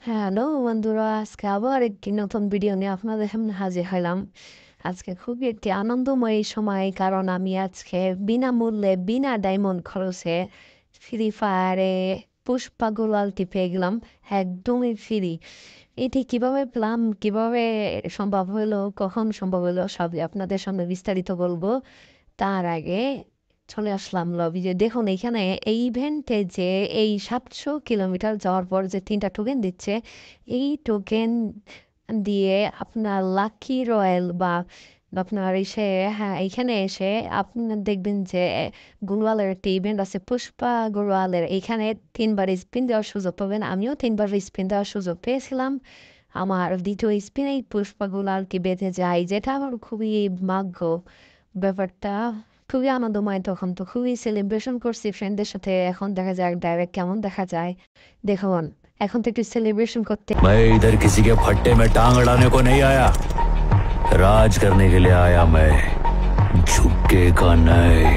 Hello বন্ধুরা, আজকে আবার একটি নতুন ভিডিও নিয়ে আপনাদের সামনে হাজির হলাম। আজকে খুবই একটি আনন্দময় সময়, কারণ আমি আজকে বিনামূল্যে বিনা ডায়মন্ড খরচে ফ্রি ফায়ারে পুষ্পা গুলালটি পেয়ে গেলাম, একদমই ফ্রি। এটি কিভাবে পেলাম, কিভাবে সম্ভব হলো, কখন সম্ভব হলো, সবই আপনাদের সামনে বিস্তারিত বলবো। তার আগে চলে আসলাম লবি। যে দেখুন এখানে এই ইভেন্টে যে এই 700 কিলোমিটার যাওয়ার পর যে 3টা টোকেন দিচ্ছে, এই টোকেন দিয়ে আপনার লাকি রয়্যাল বা আপনার এসে, হ্যাঁ এইখানে এসে আপনার দেখবেন যে গুরওয়ালের একটা ইভেন্ট আছে, পুষ্পা গুরওয়ালের। এইখানে 3বার স্পিন দেওয়ার সুযোগ পাবেন। আমিও 3বার স্পিন দেওয়ার সুযোগ পেয়েছিলাম। আমার দ্বিতীয় স্পিনেই পুষ্পা গুলালকে বেঁধে যায়, যেটা আমার খুবই ভাগ্য। ব্যাপারটা খুবই আনন্দময়। তখন তো খুবই সেলিব্রেশন করছি ফ্রেন্ডদের সাথে। এখন দেখা যাক ডাইরেক্ট কেমন দেখা যায়। দেখুন, এখন তো একটু সেলিব্রেশন করতে। मैं इधर किसी के फट्टे में टांग अड़ाने को नहीं आया। राज करने के लिए आया मैं, झुकेगा नहीं।